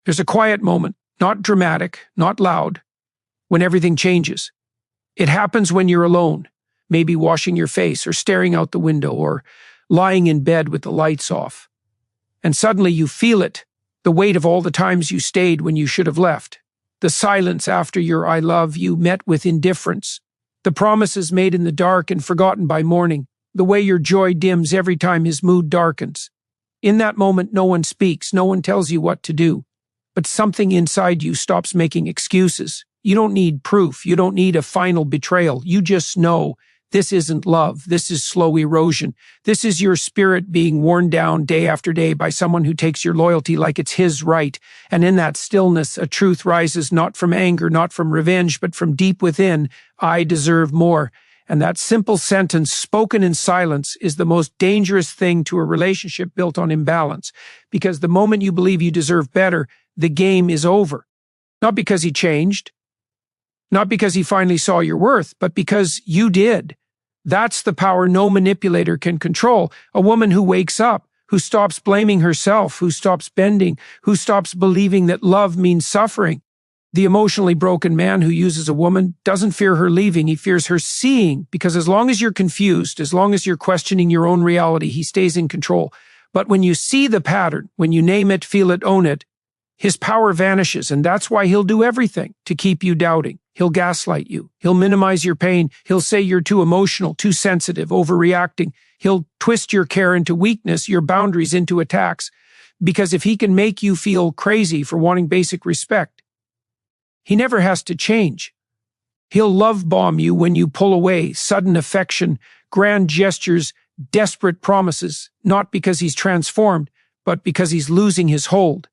There's a quiet moment, not dramatic, not loud, when everything changes. It happens when you're alone, maybe washing your face or staring out the window or lying in bed with the lights off. And suddenly you feel it, the weight of all the times you stayed when you should have left, the silence after your I love you met with indifference, the promises made in the dark and forgotten by morning, the way your joy dims every time his mood darkens. In that moment, no one speaks, no one tells you what to do, but something inside you stops making excuses. You don't need proof. You don't need a final betrayal. You just know this isn't love. This is slow erosion. This is your spirit being worn down day after day by someone who takes your loyalty like it's his right. And in that stillness, a truth rises not from anger, not from revenge, but from deep within. I deserve more. And that simple sentence, spoken in silence, is the most dangerous thing to a relationship built on imbalance. Because the moment you believe you deserve better, the game is over. Not because he changed, not because he finally saw your worth, but because you did. That's the power no manipulator can control. A woman who wakes up, who stops blaming herself, who stops bending, who stops believing that love means suffering. The emotionally broken man who uses a woman doesn't fear her leaving, he fears her seeing, because as long as you're confused, as long as you're questioning your own reality, he stays in control. But when you see the pattern, when you name it, feel it, own it, his power vanishes, and that's why he'll do everything to keep you doubting. He'll gaslight you. He'll minimize your pain. He'll say you're too emotional, too sensitive, overreacting. He'll twist your care into weakness, your boundaries into attacks. Because if he can make you feel crazy for wanting basic respect, he never has to change. He'll love bomb you when you pull away, sudden affection, grand gestures, desperate promises, not because he's transformed, but because he's losing his hold.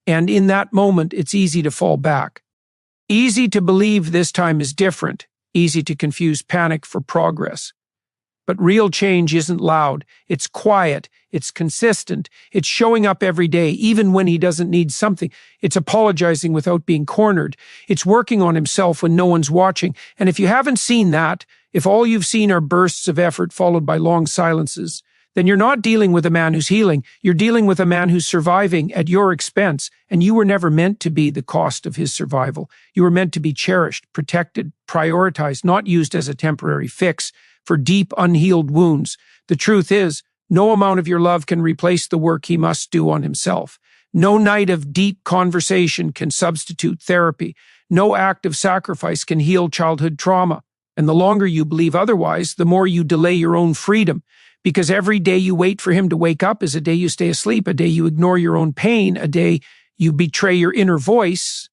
And in that moment, it's easy to fall back. Easy to believe this time is different, easy to confuse panic for progress. But real change isn't loud, it's quiet, it's consistent, it's showing up every day, even when he doesn't need something. It's apologizing without being cornered. It's working on himself when no one's watching. And if you haven't seen that, if all you've seen are bursts of effort followed by long silences, then you're not dealing with a man who's healing. You're dealing with a man who's surviving at your expense, and you were never meant to be the cost of his survival. You were meant to be cherished, protected, prioritized, not used as a temporary fix for deep, unhealed wounds. The truth is, no amount of your love can replace the work he must do on himself. No night of deep conversation can substitute therapy. No act of sacrifice can heal childhood trauma. And the longer you believe otherwise, the more you delay your own freedom. Because every day you wait for him to wake up is a day you stay asleep, a day you ignore your own pain, a day you betray your inner voice.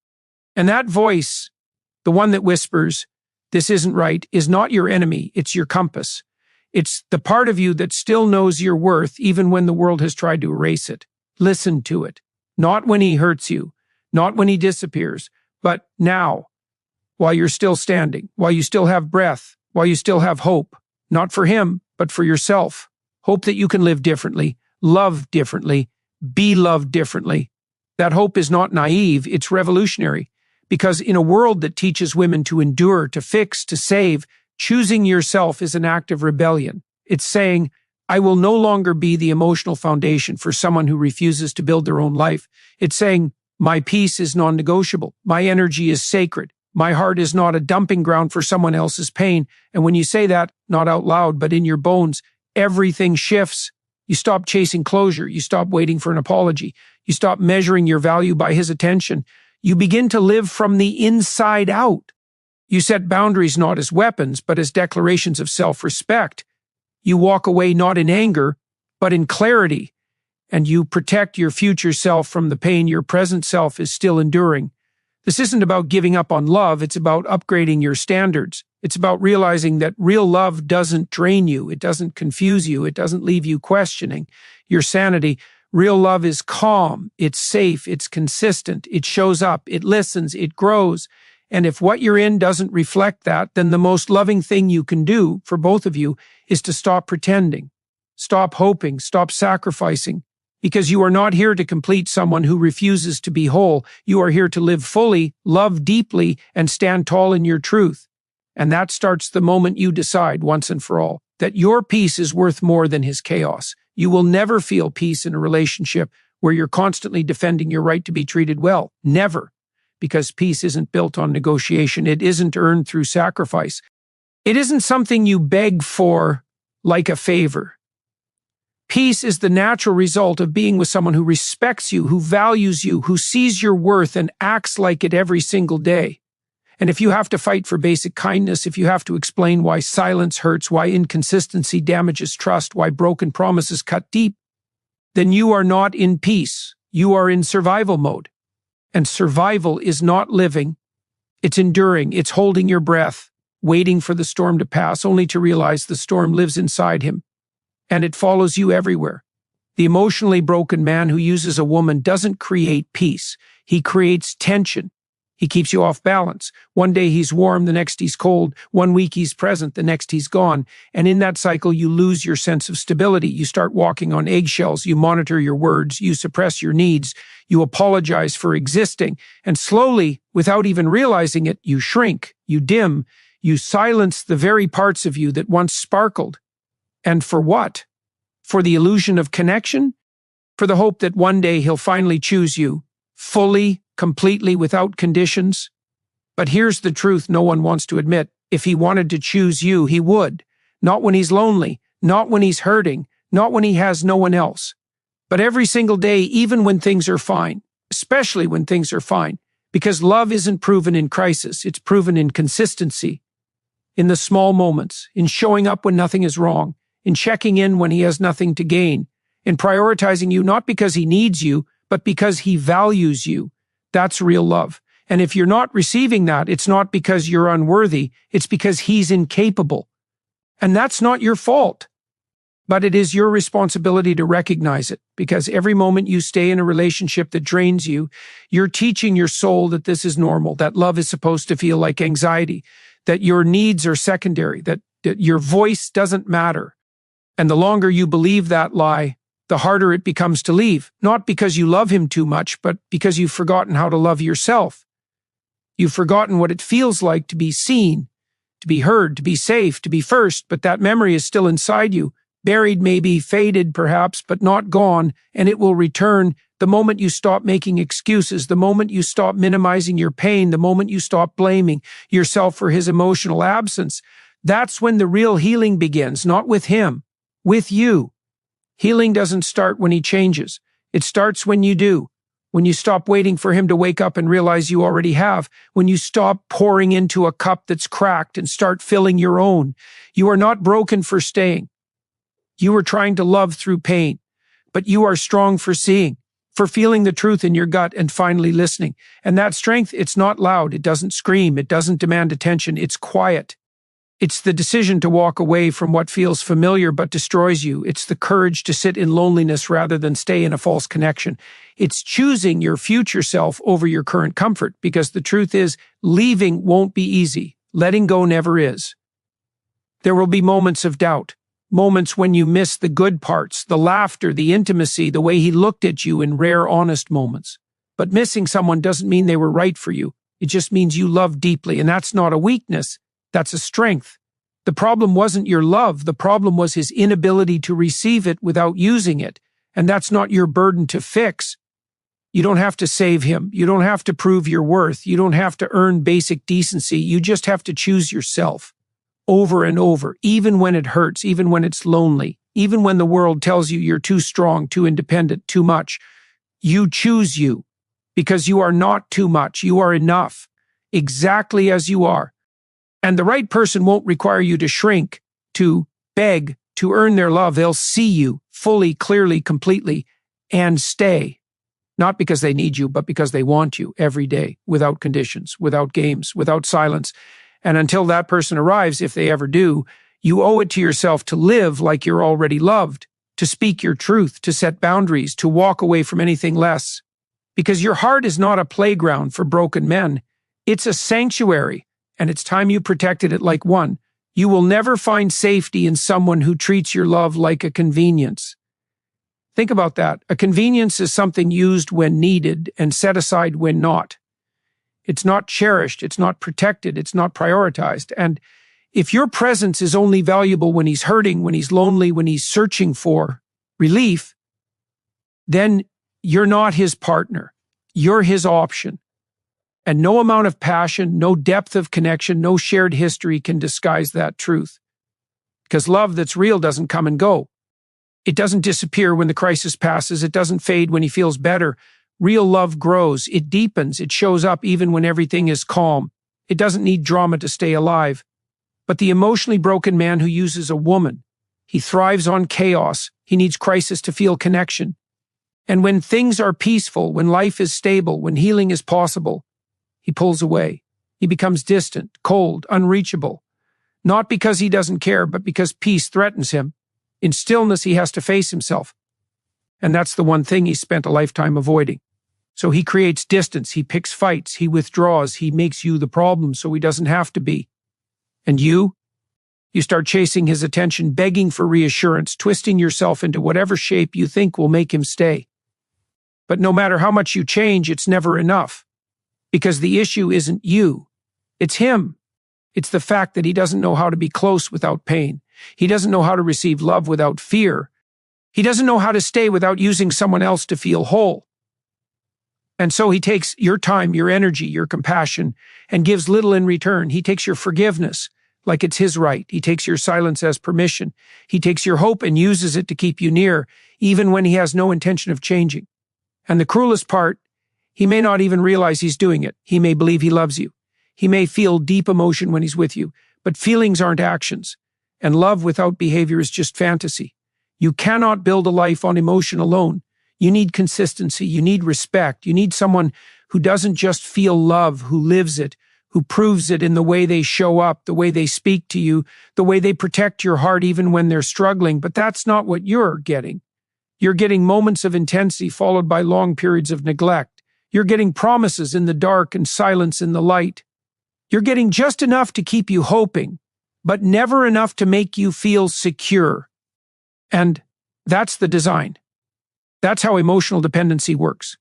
And that voice, the one that whispers, "This isn't right," is not your enemy, it's your compass. It's the part of you that still knows your worth even when the world has tried to erase it. Listen to it. Not when he hurts you, not when he disappears, but now, while you're still standing, while you still have breath, while you still have hope. Not for him, but for yourself. Hope that you can live differently, love differently, be loved differently. That hope is not naive, it's revolutionary. Because in a world that teaches women to endure, to fix, to save, choosing yourself is an act of rebellion. It's saying, I will no longer be the emotional foundation for someone who refuses to build their own life. It's saying, my peace is non-negotiable. My energy is sacred. My heart is not a dumping ground for someone else's pain. And when you say that, not out loud, but in your bones, everything shifts. You stop chasing closure. You stop waiting for an apology. You stop measuring your value by his attention. You begin to live from the inside out. You set boundaries not as weapons, but as declarations of self-respect. You walk away not in anger, but in clarity. And you protect your future self from the pain your present self is still enduring. This isn't about giving up on love, it's about upgrading your standards. It's about realizing that real love doesn't drain you, it doesn't confuse you, it doesn't leave you questioning your sanity. Real love is calm, it's safe, it's consistent, it shows up, it listens, it grows. And if what you're in doesn't reflect that, then the most loving thing you can do for both of you is to stop pretending, stop hoping, stop sacrificing. Because you are not here to complete someone who refuses to be whole. You are here to live fully, love deeply, and stand tall in your truth. And that starts the moment you decide, once and for all, that your peace is worth more than his chaos. You will never feel peace in a relationship where you're constantly defending your right to be treated well. Never. Because peace isn't built on negotiation. It isn't earned through sacrifice. It isn't something you beg for like a favor. Peace is the natural result of being with someone who respects you, who values you, who sees your worth and acts like it every single day. And if you have to fight for basic kindness, if you have to explain why silence hurts, why inconsistency damages trust, why broken promises cut deep, then you are not in peace. You are in survival mode. And survival is not living. It's enduring. It's holding your breath, waiting for the storm to pass, only to realize the storm lives inside him. And it follows you everywhere. The emotionally broken man who uses a woman doesn't create peace. He creates tension. He keeps you off balance. One day he's warm, the next he's cold. 1 week he's present, the next he's gone. And in that cycle, you lose your sense of stability. You start walking on eggshells. You monitor your words. You suppress your needs. You apologize for existing. And slowly, without even realizing it, you shrink. You dim. You silence the very parts of you that once sparkled. And for what? For the illusion of connection? For the hope that one day he'll finally choose you, fully, completely, without conditions? But here's the truth no one wants to admit. If he wanted to choose you, he would. Not when he's lonely, not when he's hurting, not when he has no one else. But every single day, even when things are fine, especially when things are fine, because love isn't proven in crisis, it's proven in consistency, in the small moments, in showing up when nothing is wrong, in checking in when he has nothing to gain, in prioritizing you not because he needs you, but because he values you. That's real love. And if you're not receiving that, it's not because you're unworthy, it's because he's incapable. And that's not your fault. But it is your responsibility to recognize it, because every moment you stay in a relationship that drains you, you're teaching your soul that this is normal, that love is supposed to feel like anxiety, that your needs are secondary, that your voice doesn't matter. And the longer you believe that lie, the harder it becomes to leave, not because you love him too much, but because you've forgotten how to love yourself. You've forgotten what it feels like to be seen, to be heard, to be safe, to be first, but that memory is still inside you, buried maybe, faded perhaps, but not gone, and it will return the moment you stop making excuses, the moment you stop minimizing your pain, the moment you stop blaming yourself for his emotional absence. That's when the real healing begins, not with him, with you. Healing doesn't start when he changes. It starts when you do. When you stop waiting for him to wake up and realize you already have. When you stop pouring into a cup that's cracked and start filling your own. You are not broken for staying. You are trying to love through pain. But you are strong for seeing, for feeling the truth in your gut and finally listening. And that strength, it's not loud. It doesn't scream. It doesn't demand attention. It's quiet. It's the decision to walk away from what feels familiar but destroys you. It's the courage to sit in loneliness rather than stay in a false connection. It's choosing your future self over your current comfort, because the truth is, leaving won't be easy. Letting go never is. There will be moments of doubt, moments when you miss the good parts, the laughter, the intimacy, the way he looked at you in rare, honest moments. But missing someone doesn't mean they were right for you. It just means you love deeply, and that's not a weakness. That's a strength. The problem wasn't your love. The problem was his inability to receive it without using it. And that's not your burden to fix. You don't have to save him. You don't have to prove your worth. You don't have to earn basic decency. You just have to choose yourself over and over, even when it hurts, even when it's lonely, even when the world tells you you're too strong, too independent, too much. You choose you, because you are not too much. You are enough, exactly as you are. And the right person won't require you to shrink, to beg, to earn their love. They'll see you fully, clearly, completely, and stay. Not because they need you, but because they want you every day, without conditions, without games, without silence. And until that person arrives, if they ever do, you owe it to yourself to live like you're already loved, to speak your truth, to set boundaries, to walk away from anything less. Because your heart is not a playground for broken men. It's a sanctuary. And it's time you protected it like one. You will never find safety in someone who treats your love like a convenience. Think about that. A convenience is something used when needed and set aside when not. It's not cherished, it's not protected, it's not prioritized. And if your presence is only valuable when he's hurting, when he's lonely, when he's searching for relief, then You're not his partner. You're his option. And no amount of passion, no depth of connection, no shared history can disguise that truth. Because love that's real doesn't come and go. It doesn't disappear when the crisis passes. It doesn't fade when he feels better. Real love grows. It deepens. It shows up even when everything is calm. It doesn't need drama to stay alive. But the emotionally broken man who uses a woman, he thrives on chaos. He needs crisis to feel connection. And when things are peaceful, when life is stable, when healing is possible, he pulls away. He becomes distant, cold, unreachable. Not because he doesn't care, but because peace threatens him. In stillness, he has to face himself. And that's the one thing he spent a lifetime avoiding. So he creates distance, he picks fights, he withdraws, he makes you the problem so he doesn't have to be. And you start chasing his attention, begging for reassurance, twisting yourself into whatever shape you think will make him stay. But no matter how much you change, it's never enough. Because the issue isn't you, it's him. It's the fact that he doesn't know how to be close without pain. He doesn't know how to receive love without fear. He doesn't know how to stay without using someone else to feel whole. And so he takes your time, your energy, your compassion, and gives little in return. He takes your forgiveness like it's his right. He takes your silence as permission. He takes your hope and uses it to keep you near, even when he has no intention of changing. And the cruelest part, he may not even realize he's doing it. He may believe he loves you. He may feel deep emotion when he's with you, but feelings aren't actions. And love without behavior is just fantasy. You cannot build a life on emotion alone. You need consistency. You need respect. You need someone who doesn't just feel love, who lives it, who proves it in the way they show up, the way they speak to you, the way they protect your heart even when they're struggling. But that's not what you're getting. You're getting moments of intensity followed by long periods of neglect. You're getting promises in the dark and silence in the light. You're getting just enough to keep you hoping, but never enough to make you feel secure. And that's the design. That's how emotional dependency works.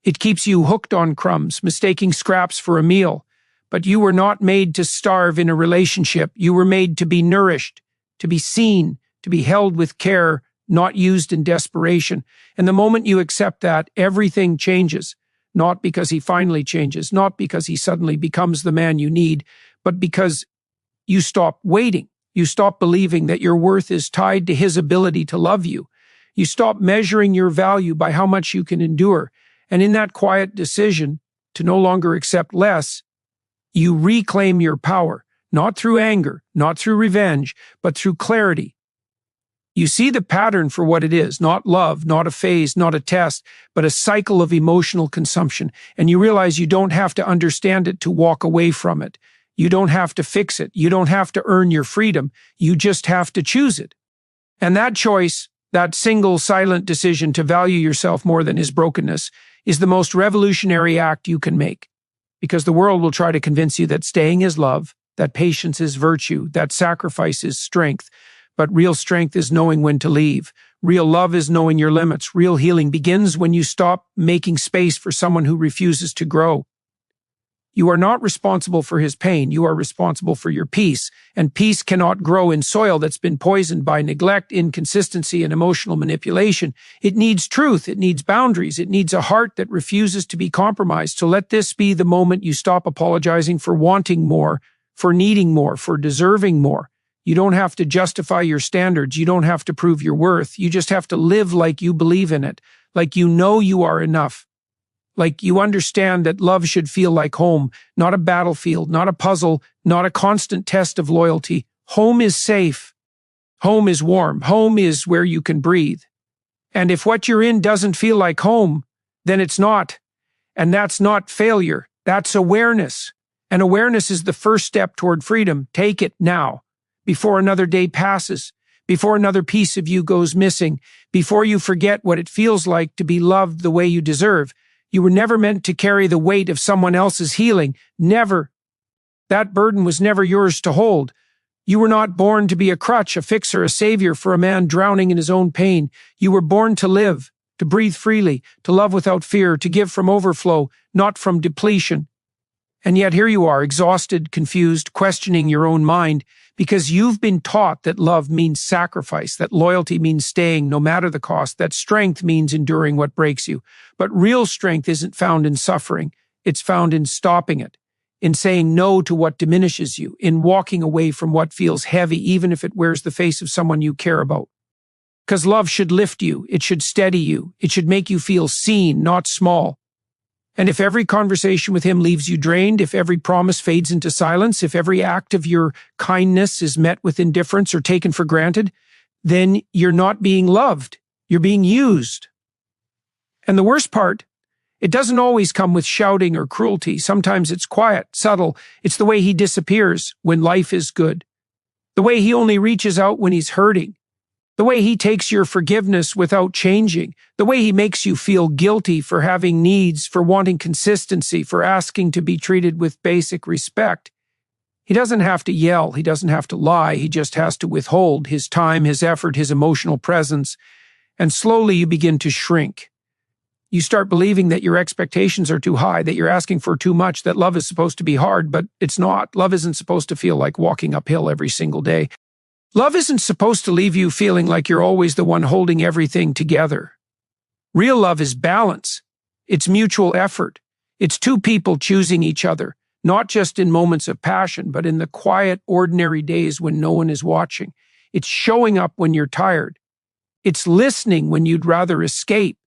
It keeps you hooked on crumbs, mistaking scraps for a meal. But you were not made to starve in a relationship. You were made to be nourished, to be seen, to be held with care, not used in desperation. And the moment you accept that, everything changes. Not because he finally changes, not because he suddenly becomes the man you need, but because you stop waiting. You stop believing that your worth is tied to his ability to love you. You stop measuring your value by how much you can endure. And in that quiet decision to no longer accept less, you reclaim your power, not through anger, not through revenge, but through clarity. You see the pattern for what it is, not love, not a phase, not a test, but a cycle of emotional consumption. And you realize you don't have to understand it to walk away from it. You don't have to fix it. You don't have to earn your freedom. You just have to choose it. And that choice, that single silent decision to value yourself more than his brokenness, is the most revolutionary act you can make. Because the world will try to convince you that staying is love, that patience is virtue, that sacrifice is strength. But real strength is knowing when to leave. Real love is knowing your limits. Real healing begins when you stop making space for someone who refuses to grow. You are not responsible for his pain. You are responsible for your peace. And peace cannot grow in soil that's been poisoned by neglect, inconsistency, and emotional manipulation. It needs truth. It needs boundaries. It needs a heart that refuses to be compromised. So let this be the moment you stop apologizing for wanting more, for needing more, for deserving more. You don't have to justify your standards. You don't have to prove your worth. You just have to live like you believe in it, like you know you are enough. Like you understand that love should feel like home, not a battlefield, not a puzzle, not a constant test of loyalty. Home is safe. Home is warm. Home is where you can breathe. And if what you're in doesn't feel like home, then it's not. And that's not failure. That's awareness. And awareness is the first step toward freedom. Take it now, before another day passes, before another piece of you goes missing, before you forget what it feels like to be loved the way you deserve. You were never meant to carry the weight of someone else's healing. Never. That burden was never yours to hold. You were not born to be a crutch, a fixer, a savior for a man drowning in his own pain. You were born to live, to breathe freely, to love without fear, to give from overflow, not from depletion. And yet here you are, exhausted, confused, questioning your own mind because you've been taught that love means sacrifice, that loyalty means staying no matter the cost, that strength means enduring what breaks you. But real strength isn't found in suffering. It's found in stopping it, in saying no to what diminishes you, in walking away from what feels heavy, even if it wears the face of someone you care about. Because love should lift you, it should steady you, it should make you feel seen, not small. And if every conversation with him leaves you drained, if every promise fades into silence, if every act of your kindness is met with indifference or taken for granted, then you're not being loved. You're being used. And the worst part, it doesn't always come with shouting or cruelty. Sometimes it's quiet, subtle. It's the way he disappears when life is good. The way he only reaches out when he's hurting. The way he takes your forgiveness without changing. The way he makes you feel guilty for having needs, for wanting consistency, for asking to be treated with basic respect. He doesn't have to yell. He doesn't have to lie. He just has to withhold his time, his effort, his emotional presence. And slowly you begin to shrink. You start believing that your expectations are too high, that you're asking for too much, that love is supposed to be hard, but it's not. Love isn't supposed to feel like walking uphill every single day. Love isn't supposed to leave you feeling like you're always the one holding everything together. Real love is balance. It's mutual effort. It's two people choosing each other, not just in moments of passion, but in the quiet, ordinary days when no one is watching. It's showing up when you're tired. It's listening when you'd rather escape.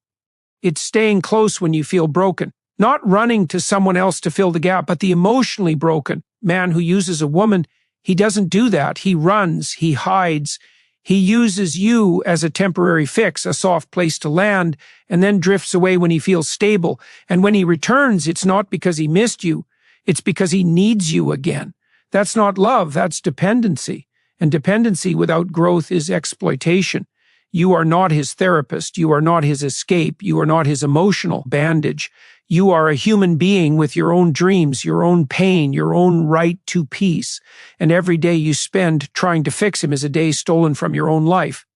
It's staying close when you feel broken, not running to someone else to fill the gap, but the emotionally broken man who uses a woman. He doesn't do that. He runs, he hides, he uses you as a temporary fix, a soft place to land, and then drifts away when he feels stable. And when he returns, it's not because he missed you, it's because he needs you again. That's not love, that's dependency. And dependency without growth is exploitation. You are not his therapist, you are not his escape, you are not his emotional bandage. You are a human being with your own dreams, your own pain, your own right to peace. And every day you spend trying to fix him is a day stolen from your own life.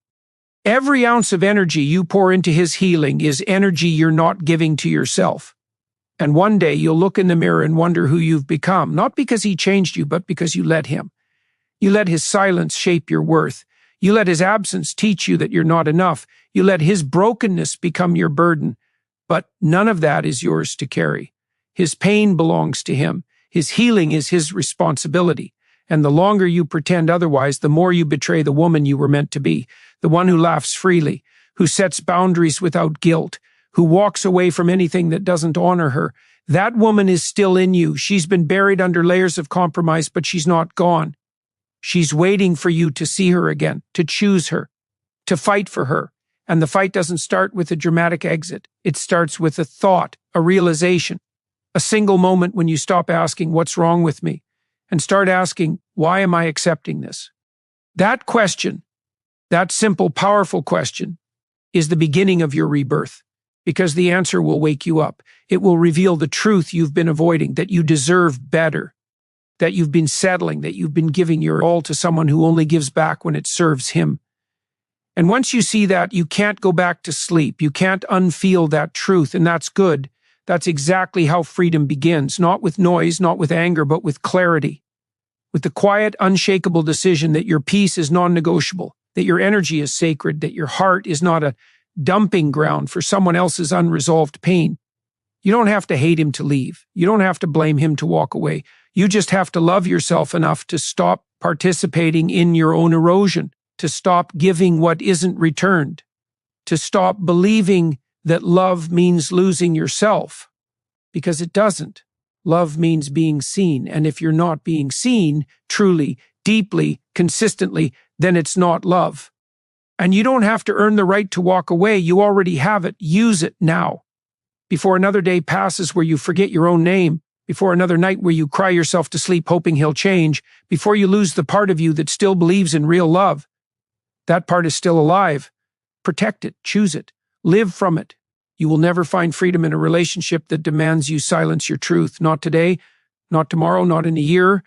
Every ounce of energy you pour into his healing is energy you're not giving to yourself. And one day you'll look in the mirror and wonder who you've become, not because he changed you, but because you let him. You let his silence shape your worth. You let his absence teach you that you're not enough. You let his brokenness become your burden. But none of that is yours to carry. His pain belongs to him. His healing is his responsibility. And the longer you pretend otherwise, the more you betray the woman you were meant to be, the one who laughs freely, who sets boundaries without guilt, who walks away from anything that doesn't honor her. That woman is still in you. She's been buried under layers of compromise, but she's not gone. She's waiting for you to see her again, to choose her, to fight for her. And the fight doesn't start with a dramatic exit. It starts with a thought, a realization, a single moment when you stop asking, what's wrong with me? And start asking, why am I accepting this? That question, that simple, powerful question, is the beginning of your rebirth, because the answer will wake you up. It will reveal the truth you've been avoiding, that you deserve better, that you've been settling, that you've been giving your all to someone who only gives back when it serves him. And once you see that, you can't go back to sleep. You can't unfeel that truth, and that's good. That's exactly how freedom begins, not with noise, not with anger, but with clarity. With the quiet, unshakable decision that your peace is non-negotiable, that your energy is sacred, that your heart is not a dumping ground for someone else's unresolved pain. You don't have to hate him to leave. You don't have to blame him to walk away. You just have to love yourself enough to stop participating in your own erosion, to stop giving what isn't returned, to stop believing that love means losing yourself, because it doesn't. Love means being seen, and if you're not being seen truly, deeply, consistently, then it's not love. And you don't have to earn the right to walk away. You already have it. Use it now. Before another day passes where you forget your own name, before another night where you cry yourself to sleep hoping he'll change, before you lose the part of you that still believes in real love. That part is still alive. Protect it, choose it, live from it. You will never find freedom in a relationship that demands you silence your truth. Not today, not tomorrow, not in a year,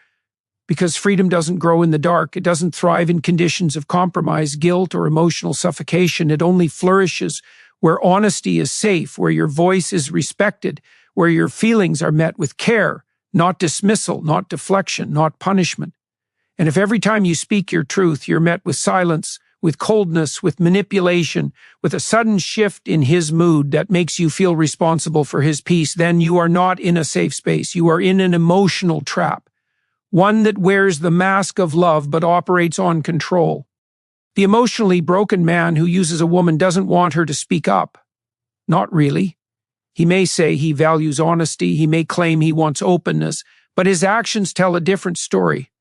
because freedom doesn't grow in the dark. It doesn't thrive in conditions of compromise, guilt, or emotional suffocation. It only flourishes where honesty is safe, where your voice is respected, where your feelings are met with care, not dismissal, not deflection, not punishment. And if every time you speak your truth, you're met with silence, with coldness, with manipulation, with a sudden shift in his mood that makes you feel responsible for his peace, then you are not in a safe space. You are in an emotional trap, one that wears the mask of love but operates on control. The emotionally broken man who uses a woman doesn't want her to speak up. Not really. He may say he values honesty, he may claim he wants openness, but his actions tell a different story.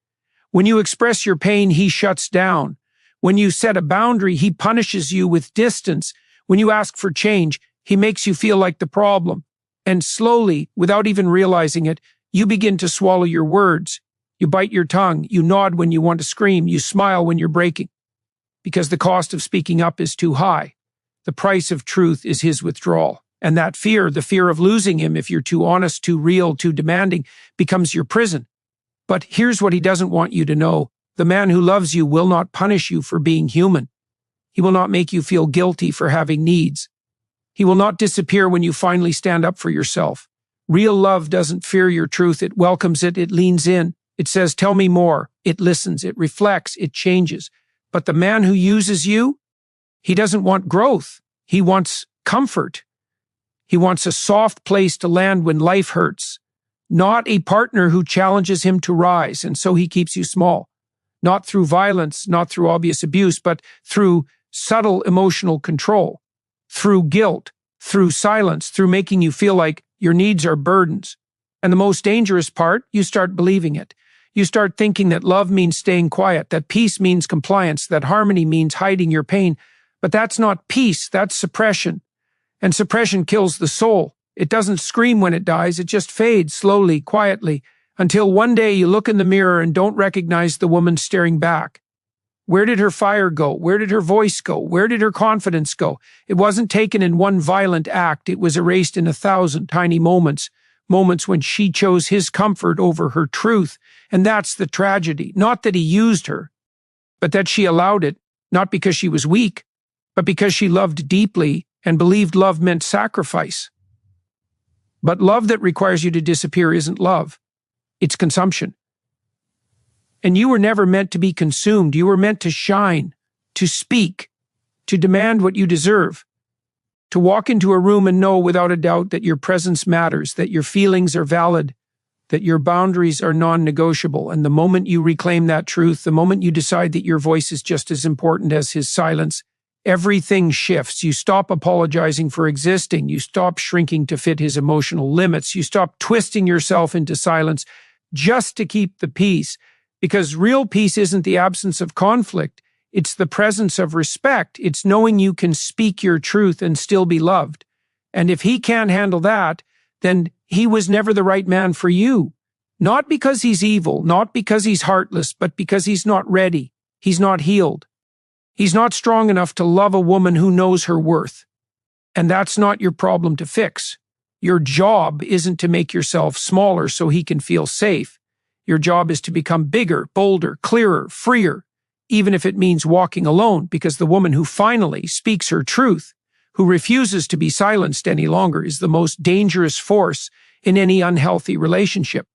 When you express your pain, he shuts down. When you set a boundary, he punishes you with distance. When you ask for change, he makes you feel like the problem. And slowly, without even realizing it, you begin to swallow your words. You bite your tongue, you nod when you want to scream, you smile when you're breaking. Because the cost of speaking up is too high. The price of truth is his withdrawal. And that fear, the fear of losing him if you're too honest, too real, too demanding, becomes your prison. But here's what he doesn't want you to know. The man who loves you will not punish you for being human. He will not make you feel guilty for having needs. He will not disappear when you finally stand up for yourself. Real love doesn't fear your truth. It welcomes it. It leans in. It says, tell me more. It listens. It reflects. It changes. But the man who uses you, he doesn't want growth. He wants comfort. He wants a soft place to land when life hurts. Not a partner who challenges him to rise, and so he keeps you small. Not through violence, not through obvious abuse, but through subtle emotional control, through guilt, through silence, through making you feel like your needs are burdens. And the most dangerous part, you start believing it. You start thinking that love means staying quiet, that peace means compliance, that harmony means hiding your pain. But that's not peace, that's suppression. And suppression kills the soul. It doesn't scream when it dies, it just fades slowly, quietly, until one day you look in the mirror and don't recognize the woman staring back. Where did her fire go? Where did her voice go? Where did her confidence go? It wasn't taken in one violent act, it was erased in 1,000 tiny moments. Moments when she chose his comfort over her truth. And that's the tragedy. Not that he used her, but that she allowed it, not because she was weak, but because she loved deeply and believed love meant sacrifice. But love that requires you to disappear isn't love. It's consumption. And you were never meant to be consumed. You were meant to shine, to speak, to demand what you deserve. To walk into a room and know without a doubt that your presence matters, that your feelings are valid, that your boundaries are non-negotiable. And the moment you reclaim that truth, the moment you decide that your voice is just as important as his silence, everything shifts. You stop apologizing for existing. You stop shrinking to fit his emotional limits. You stop twisting yourself into silence just to keep the peace. Because real peace isn't the absence of conflict. It's the presence of respect. It's knowing you can speak your truth and still be loved. And if he can't handle that, then he was never the right man for you. Not because he's evil, not because he's heartless, but because he's not ready. He's not healed. He's not strong enough to love a woman who knows her worth. And that's not your problem to fix. Your job isn't to make yourself smaller so he can feel safe. Your job is to become bigger, bolder, clearer, freer, even if it means walking alone, because the woman who finally speaks her truth, who refuses to be silenced any longer, is the most dangerous force in any unhealthy relationship.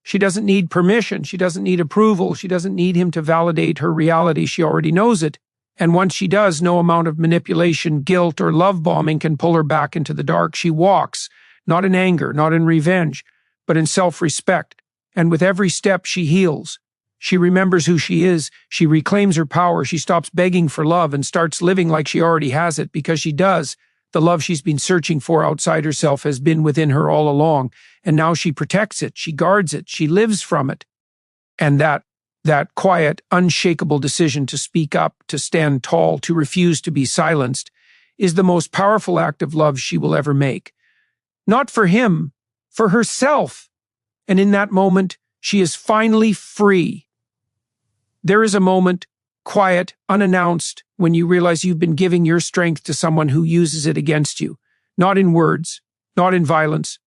She doesn't need permission. She doesn't need approval. She doesn't need him to validate her reality. She already knows it. And once she does, no amount of manipulation, guilt, or love bombing can pull her back into the dark. She walks, not in anger, not in revenge, but in self-respect. And with every step, she heals. She remembers who she is. She reclaims her power. She stops begging for love and starts living like she already has it, because she does. The love she's been searching for outside herself has been within her all along. And now she protects it. She guards it. She lives from it. And that quiet, unshakable decision to speak up, to stand tall, to refuse to be silenced, is the most powerful act of love she will ever make. Not for him, for herself. And in that moment, she is finally free. There is a moment, quiet, unannounced, when you realize you've been giving your strength to someone who uses it against you. Not in words, not in violence,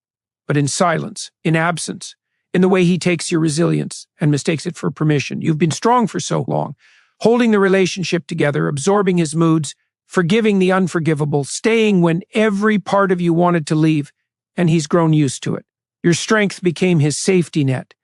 but in silence, in absence, in the way he takes your resilience and mistakes it for permission. You've been strong for so long, holding the relationship together, absorbing his moods, forgiving the unforgivable, staying when every part of you wanted to leave, and he's grown used to it. Your strength became his safety net,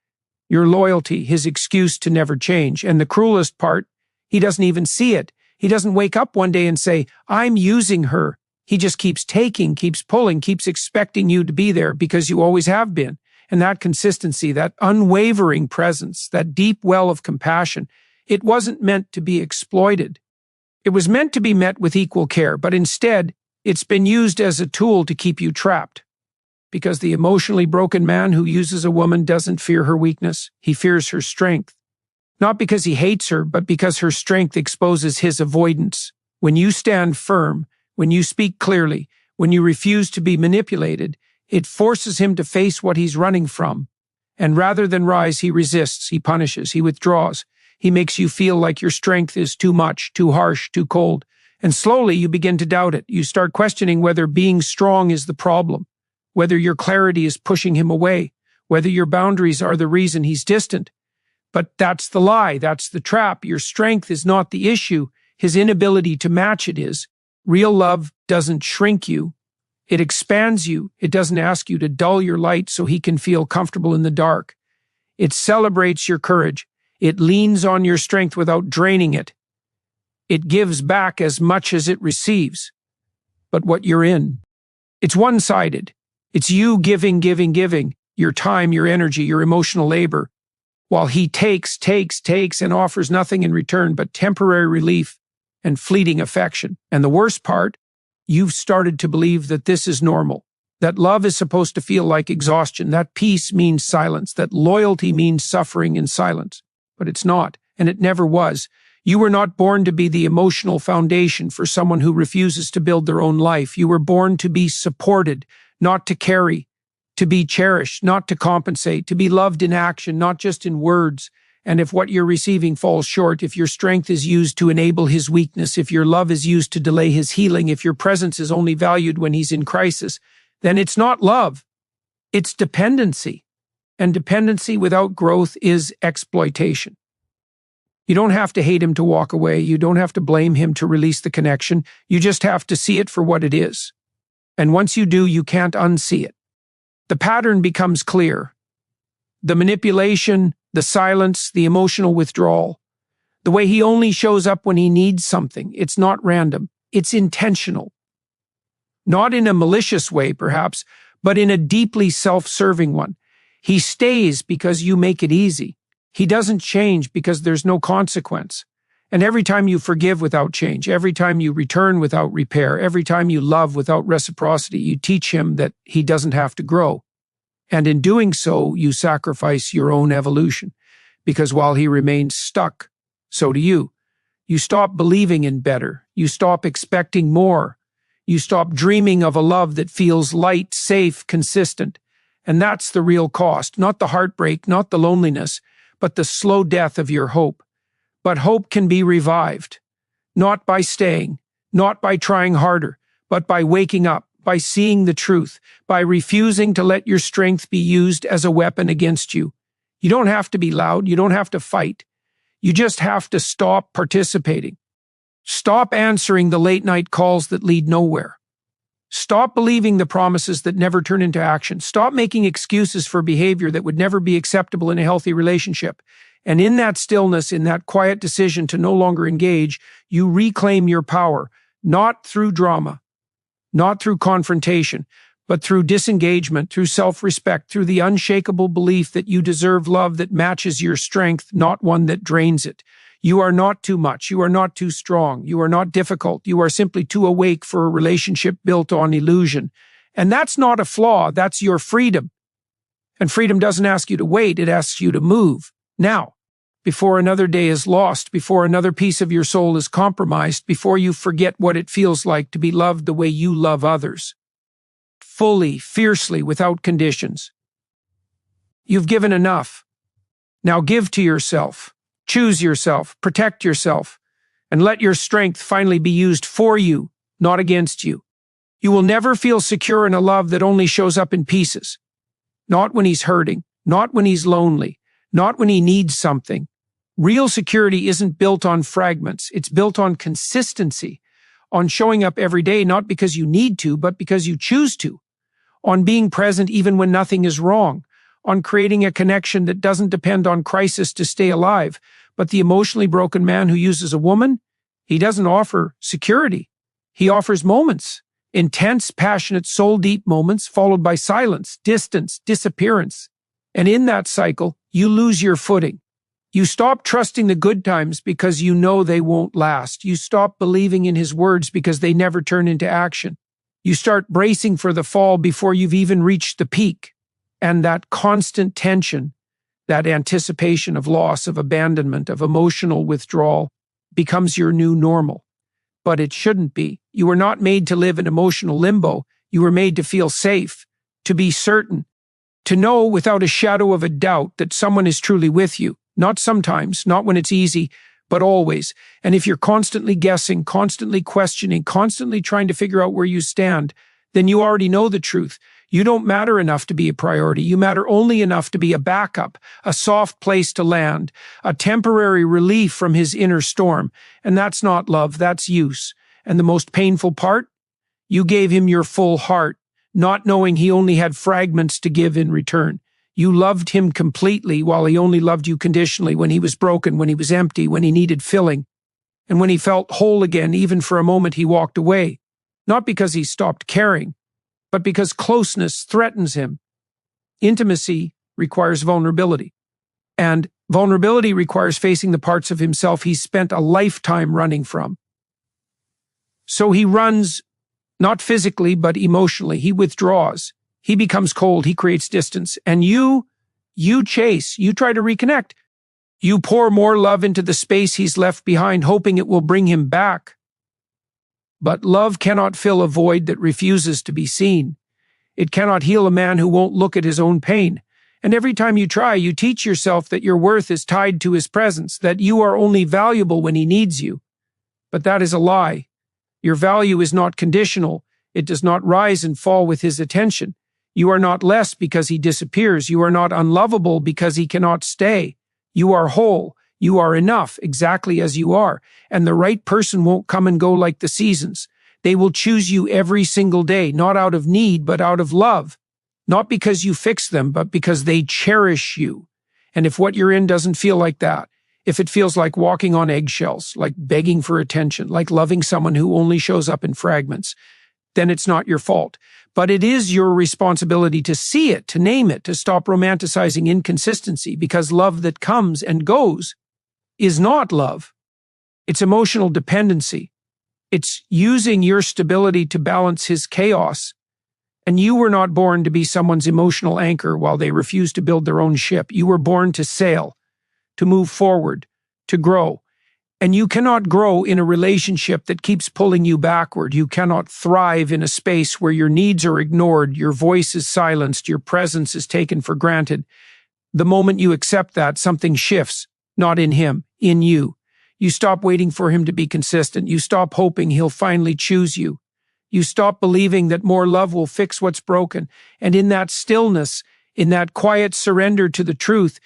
your loyalty his excuse to never change. And the cruelest part, he doesn't even see it. He doesn't wake up one day and say, I'm using her. He just keeps taking, keeps pulling, keeps expecting you to be there because you always have been. And that consistency, that unwavering presence, that deep well of compassion, it wasn't meant to be exploited. It was meant to be met with equal care, but instead, it's been used as a tool to keep you trapped. Because the emotionally broken man who uses a woman doesn't fear her weakness, he fears her strength. Not because he hates her, but because her strength exposes his avoidance. When you stand firm, when you speak clearly, when you refuse to be manipulated, it forces him to face what he's running from. And rather than rise, he resists, he punishes, he withdraws. He makes you feel like your strength is too much, too harsh, too cold. And slowly you begin to doubt it. You start questioning whether being strong is the problem, whether your clarity is pushing him away, whether your boundaries are the reason he's distant. But that's the lie, that's the trap. Your strength is not the issue. His inability to match it is. Real love doesn't shrink you. It expands you. It doesn't ask you to dull your light so he can feel comfortable in the dark. It celebrates your courage. It leans on your strength without draining it. It gives back as much as it receives. But what you're in, it's one-sided. It's you giving, your time, your energy, your emotional labor, while he takes, and offers nothing in return but temporary relief and fleeting affection. And the worst part, you've started to believe that this is normal, that love is supposed to feel like exhaustion, that peace means silence, that loyalty means suffering in silence. But it's not, and it never was. You were not born to be the emotional foundation for someone who refuses to build their own life. You were born to be supported, not to carry, to be cherished, not to compensate, to be loved in action, not just in words. And if what you're receiving falls short, if your strength is used to enable his weakness, if your love is used to delay his healing, if your presence is only valued when he's in crisis, then it's not love. It's dependency. And dependency without growth is exploitation. You don't have to hate him to walk away. You don't have to blame him to release the connection. You just have to see it for what it is. And once you do, you can't unsee it. The pattern becomes clear. The manipulation, the silence, the emotional withdrawal. The way he only shows up when he needs something. It's not random. It's intentional. Not in a malicious way, perhaps, but in a deeply self-serving one. He stays because you make it easy. He doesn't change because there's no consequence. And every time you forgive without change, every time you return without repair, every time you love without reciprocity, you teach him that he doesn't have to grow. And in doing so, you sacrifice your own evolution. Because while he remains stuck, so do you. You stop believing in better. You stop expecting more. You stop dreaming of a love that feels light, safe, consistent. And that's the real cost, not the heartbreak, not the loneliness, but the slow death of your hope. But hope can be revived, not by staying, not by trying harder, but by waking up, by seeing the truth, by refusing to let your strength be used as a weapon against you. You don't have to be loud, you don't have to fight. You just have to stop participating. Stop answering the late-night calls that lead nowhere. Stop believing the promises that never turn into action. Stop making excuses for behavior that would never be acceptable in a healthy relationship. And in that stillness, in that quiet decision to no longer engage, you reclaim your power, not through drama, not through confrontation, but through disengagement, through self-respect, through the unshakable belief that you deserve love that matches your strength, not one that drains it. You are not too much. You are not too strong. You are not difficult. You are simply too awake for a relationship built on illusion. And that's not a flaw. That's your freedom. And freedom doesn't ask you to wait. It asks you to move. Now, before another day is lost, before another piece of your soul is compromised, before you forget what it feels like to be loved the way you love others. Fully, fiercely, without conditions. You've given enough. Now give to yourself. Choose yourself, protect yourself, and let your strength finally be used for you, not against you. You will never feel secure in a love that only shows up in pieces. Not when he's hurting, not when he's lonely, not when he needs something. Real security isn't built on fragments. It's built on consistency, on showing up every day, not because you need to, but because you choose to, on being present even when nothing is wrong, on creating a connection that doesn't depend on crisis to stay alive. But the emotionally broken man who uses a woman, he doesn't offer security. He offers moments, intense, passionate, soul-deep moments, followed by silence, distance, disappearance. And in that cycle, you lose your footing. You stop trusting the good times because you know they won't last. You stop believing in his words because they never turn into action. You start bracing for the fall before you've even reached the peak. And that constant tension, that anticipation of loss, of abandonment, of emotional withdrawal, becomes your new normal. But it shouldn't be. You were not made to live in emotional limbo. You were made to feel safe, to be certain, to know without a shadow of a doubt that someone is truly with you. Not sometimes, not when it's easy, but always. And if you're constantly guessing, constantly questioning, constantly trying to figure out where you stand, then you already know the truth. You don't matter enough to be a priority. You matter only enough to be a backup, a soft place to land, a temporary relief from his inner storm. And that's not love, that's use. And the most painful part? You gave him your full heart, not knowing he only had fragments to give in return. You loved him completely while he only loved you conditionally, when he was broken, when he was empty, when he needed filling. And when he felt whole again, even for a moment, he walked away. Not because he stopped caring, but because closeness threatens him. Intimacy requires vulnerability. And vulnerability requires facing the parts of himself he's spent a lifetime running from. So he runs, not physically, but emotionally. He withdraws. He becomes cold. He creates distance. And you chase. You try to reconnect. You pour more love into the space he's left behind, hoping it will bring him back. But love cannot fill a void that refuses to be seen. It cannot heal a man who won't look at his own pain. And every time you try, you teach yourself that your worth is tied to his presence, that you are only valuable when he needs you. But that is a lie. Your value is not conditional. It does not rise and fall with his attention. You are not less because he disappears. You are not unlovable because he cannot stay. You are whole. You are enough, exactly as you are. And the right person won't come and go like the seasons. They will choose you every single day, not out of need, but out of love. Not because you fix them, but because they cherish you. And if what you're in doesn't feel like that, if it feels like walking on eggshells, like begging for attention, like loving someone who only shows up in fragments, then it's not your fault. But it is your responsibility to see it, to name it, to stop romanticizing inconsistency, because love that comes and goes is not love. It's emotional dependency. It's using your stability to balance his chaos. And you were not born to be someone's emotional anchor while they refuse to build their own ship. You were born to sail, to move forward, to grow. And you cannot grow in a relationship that keeps pulling you backward. You cannot thrive in a space where your needs are ignored, your voice is silenced, your presence is taken for granted. The moment you accept that, something shifts, not in him, in you. You stop waiting for him to be consistent. You stop hoping he'll finally choose you. You stop believing that more love will fix what's broken. And in that stillness, in that quiet surrender to the truth,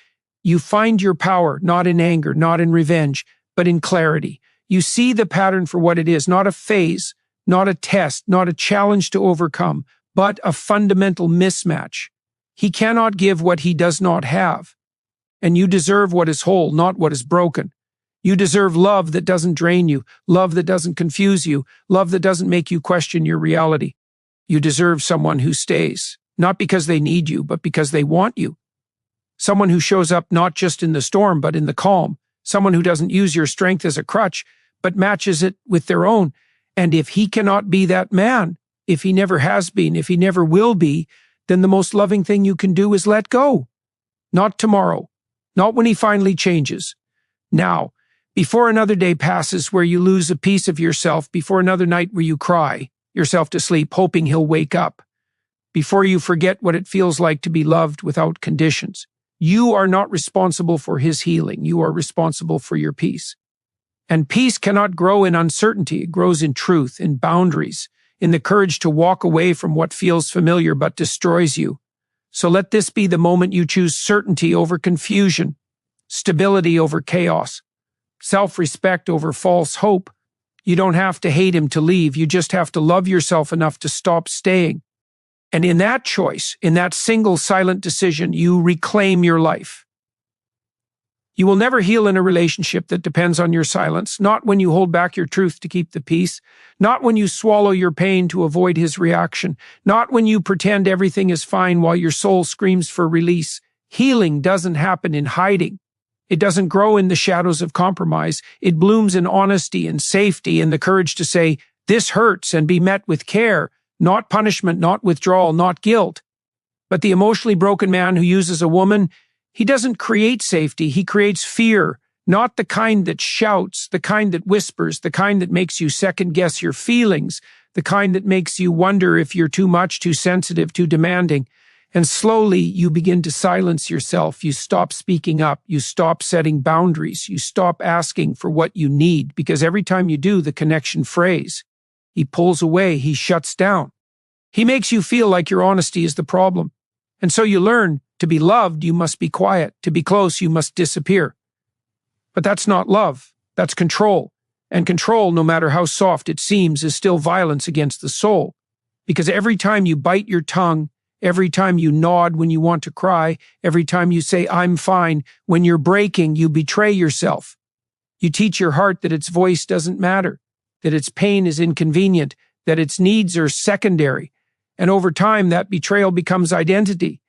you find your power, not in anger, not in revenge, but in clarity. You see the pattern for what it is, not a phase, not a test, not a challenge to overcome, but a fundamental mismatch. He cannot give what he does not have. And you deserve what is whole, not what is broken. You deserve love that doesn't drain you, love that doesn't confuse you, love that doesn't make you question your reality. You deserve someone who stays, not because they need you, but because they want you. Someone who shows up not just in the storm, but in the calm. Someone who doesn't use your strength as a crutch, but matches it with their own. And if he cannot be that man, if he never has been, if he never will be, then the most loving thing you can do is let go. Not tomorrow, not when he finally changes. Now, before another day passes where you lose a piece of yourself, before another night where you cry yourself to sleep, hoping he'll wake up, before you forget what it feels like to be loved without conditions. You are not responsible for his healing. You are responsible for your peace. And peace cannot grow in uncertainty. It grows in truth, in boundaries, in the courage to walk away from what feels familiar but destroys you. So let this be the moment you choose certainty over confusion, stability over chaos, self-respect over false hope. You don't have to hate him to leave. You just have to love yourself enough to stop staying. And in that choice, in that single silent decision, you reclaim your life. You will never heal in a relationship that depends on your silence, not when you hold back your truth to keep the peace, not when you swallow your pain to avoid his reaction, not when you pretend everything is fine while your soul screams for release. Healing doesn't happen in hiding. It doesn't grow in the shadows of compromise. It blooms in honesty and safety and the courage to say, "This hurts," and be met with care, not punishment, not withdrawal, not guilt. But the emotionally broken man who uses a woman, he doesn't create safety, he creates fear, not the kind that shouts, the kind that whispers, the kind that makes you second-guess your feelings, the kind that makes you wonder if you're too much, too sensitive, too demanding. And slowly you begin to silence yourself. You stop speaking up. You stop setting boundaries. You stop asking for what you need, because every time you do, the connection frays. He pulls away. He shuts down. He makes you feel like your honesty is the problem. And so you learn, to be loved, you must be quiet. To be close, you must disappear. But that's not love. That's control. And control, no matter how soft it seems, is still violence against the soul. Because every time you bite your tongue, every time you nod when you want to cry, every time you say, "I'm fine," when you're breaking, you betray yourself. You teach your heart that its voice doesn't matter, that its pain is inconvenient, that its needs are secondary. And over time, that betrayal becomes identity.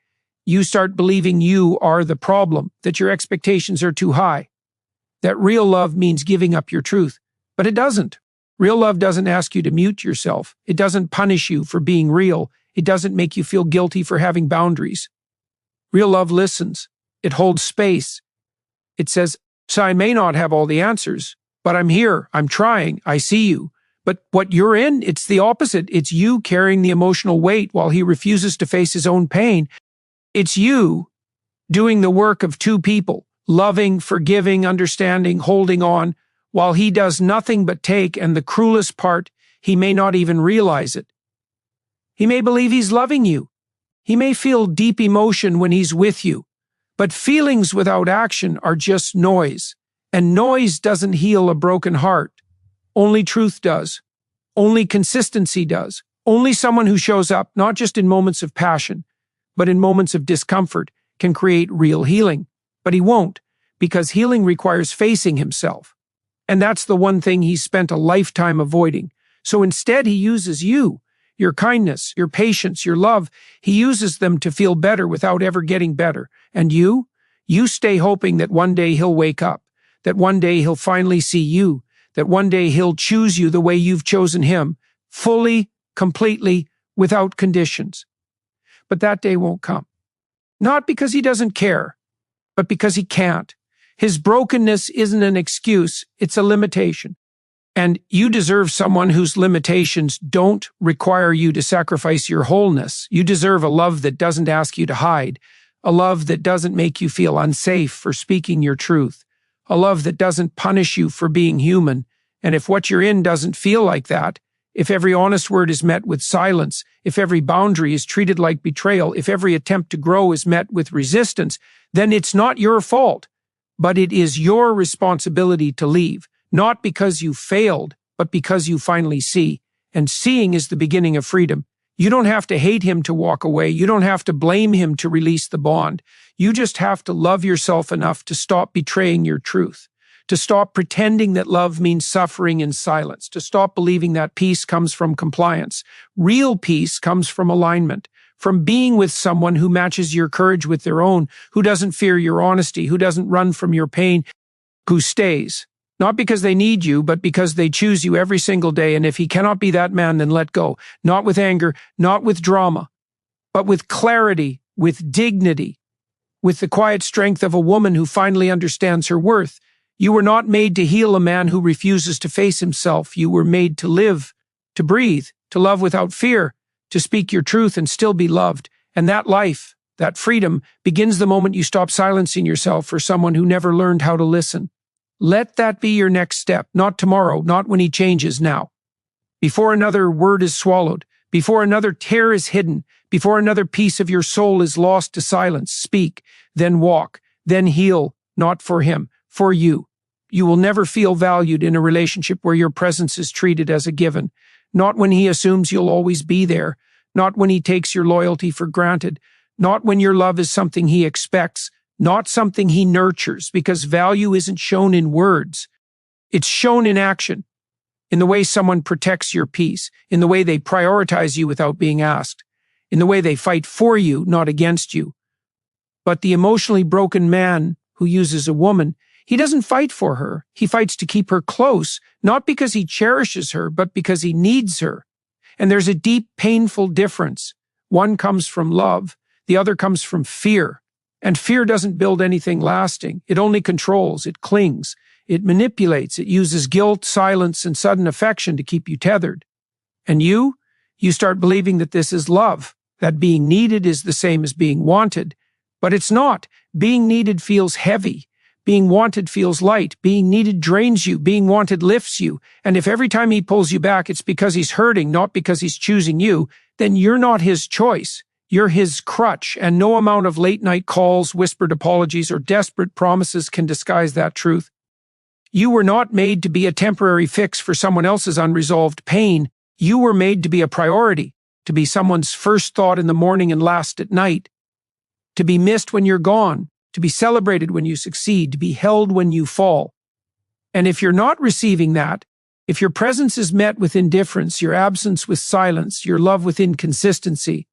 You start believing you are the problem, that your expectations are too high, that real love means giving up your truth. But it doesn't. Real love doesn't ask you to mute yourself. It doesn't punish you for being real. It doesn't make you feel guilty for having boundaries. Real love listens. It holds space. It says, "So I may not have all the answers, but I'm here. I'm trying. I see you." But what you're in, it's the opposite. It's you carrying the emotional weight while he refuses to face his own pain. It's you doing the work of two people, loving, forgiving, understanding, holding on, while he does nothing but take, and the cruelest part, he may not even realize it. He may believe he's loving you. He may feel deep emotion when he's with you. But feelings without action are just noise. And noise doesn't heal a broken heart. Only truth does. Only consistency does. Only someone who shows up, not just in moments of passion, but in moments of discomfort, can create real healing. But he won't, because healing requires facing himself. And that's the one thing he's spent a lifetime avoiding. So instead, he uses you. Your kindness, your patience, your love, he uses them to feel better without ever getting better. And you stay hoping that one day he'll wake up, that one day he'll finally see you, that one day he'll choose you the way you've chosen him, fully, completely, without conditions. But that day won't come. Not because he doesn't care, but because he can't. His brokenness isn't an excuse, it's a limitation. And you deserve someone whose limitations don't require you to sacrifice your wholeness. You deserve a love that doesn't ask you to hide, a love that doesn't make you feel unsafe for speaking your truth, a love that doesn't punish you for being human. And if what you're in doesn't feel like that, if every honest word is met with silence, if every boundary is treated like betrayal, if every attempt to grow is met with resistance, then it's not your fault, but it is your responsibility to leave. Not because you failed, but because you finally see. And seeing is the beginning of freedom. You don't have to hate him to walk away. You don't have to blame him to release the bond. You just have to love yourself enough to stop betraying your truth, to stop pretending that love means suffering in silence, to stop believing that peace comes from compliance. Real peace comes from alignment, from being with someone who matches your courage with their own, who doesn't fear your honesty, who doesn't run from your pain, who stays. Not because they need you, but because they choose you every single day. And if he cannot be that man, then let go. Not with anger, not with drama, but with clarity, with dignity, with the quiet strength of a woman who finally understands her worth. You were not made to heal a man who refuses to face himself. You were made to live, to breathe, to love without fear, to speak your truth and still be loved. And that life, that freedom, begins the moment you stop silencing yourself for someone who never learned how to listen. Let that be your next step, not tomorrow, not when he changes, now. Before another word is swallowed, before another tear is hidden, before another piece of your soul is lost to silence, speak, then walk, then heal, not for him, for you. You will never feel valued in a relationship where your presence is treated as a given, not when he assumes you'll always be there, not when he takes your loyalty for granted, not when your love is something he expects, not something he nurtures, because value isn't shown in words. It's shown in action, in the way someone protects your peace, in the way they prioritize you without being asked, in the way they fight for you, not against you. But the emotionally broken man who uses a woman, he doesn't fight for her. He fights to keep her close, not because he cherishes her, but because he needs her. And there's a deep, painful difference. One comes from love, the other comes from fear. And fear doesn't build anything lasting. It only controls, it clings, it manipulates, it uses guilt, silence, and sudden affection to keep you tethered. And you start believing that this is love, that being needed is the same as being wanted. But it's not. Being needed feels heavy. Being wanted feels light. Being needed drains you. Being wanted lifts you. And if every time he pulls you back, it's because he's hurting, not because he's choosing you, then you're not his choice. You're his crutch, and no amount of late-night calls, whispered apologies, or desperate promises can disguise that truth. You were not made to be a temporary fix for someone else's unresolved pain. You were made to be a priority, to be someone's first thought in the morning and last at night, to be missed when you're gone, to be celebrated when you succeed, to be held when you fall. And if you're not receiving that, if your presence is met with indifference, your absence with silence, your love with inconsistency,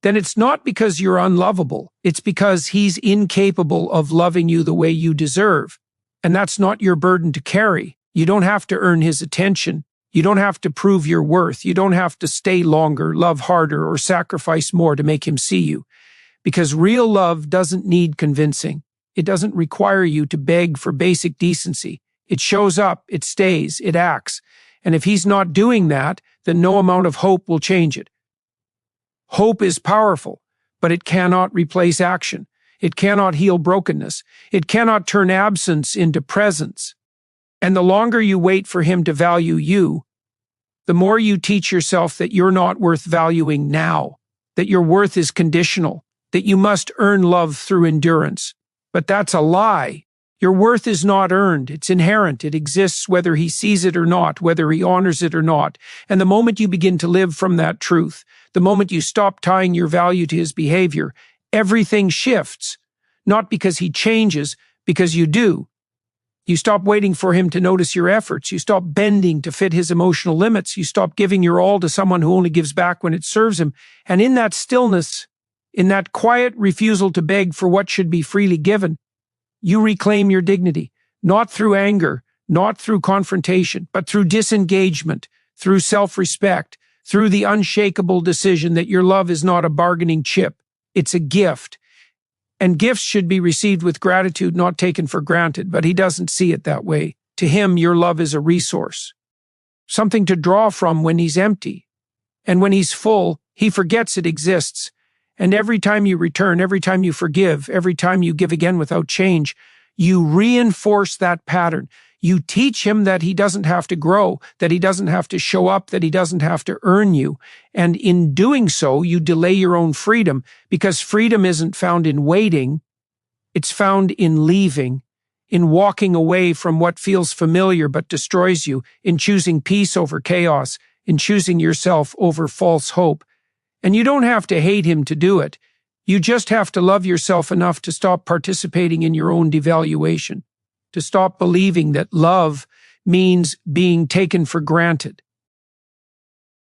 then it's not because you're unlovable. It's because he's incapable of loving you the way you deserve. And that's not your burden to carry. You don't have to earn his attention. You don't have to prove your worth. You don't have to stay longer, love harder, or sacrifice more to make him see you. Because real love doesn't need convincing. It doesn't require you to beg for basic decency. It shows up, it stays, it acts. And if he's not doing that, then no amount of hope will change it. Hope is powerful, but it cannot replace action. It cannot heal brokenness. It cannot turn absence into presence. And the longer you wait for him to value you, the more you teach yourself that you're not worth valuing now, that your worth is conditional, that you must earn love through endurance. But that's a lie. Your worth is not earned. It's inherent. It exists whether he sees it or not, whether he honors it or not. And the moment you begin to live from that truth, the moment you stop tying your value to his behavior, everything shifts. Not because he changes, because you do. You stop waiting for him to notice your efforts. You stop bending to fit his emotional limits. You stop giving your all to someone who only gives back when it serves him. And in that stillness, in that quiet refusal to beg for what should be freely given, you reclaim your dignity, not through anger, not through confrontation, but through disengagement, through self-respect, through the unshakable decision that your love is not a bargaining chip, it's a gift. And gifts should be received with gratitude, not taken for granted, but he doesn't see it that way. To him, your love is a resource, something to draw from when he's empty. And when he's full, he forgets it exists. And every time you return, every time you forgive, every time you give again without change, you reinforce that pattern. You teach him that he doesn't have to grow, that he doesn't have to show up, that he doesn't have to earn you. And in doing so, you delay your own freedom, because freedom isn't found in waiting. It's found in leaving, in walking away from what feels familiar but destroys you, in choosing peace over chaos, in choosing yourself over false hope. And you don't have to hate him to do it. You just have to love yourself enough to stop participating in your own devaluation, to stop believing that love means being taken for granted,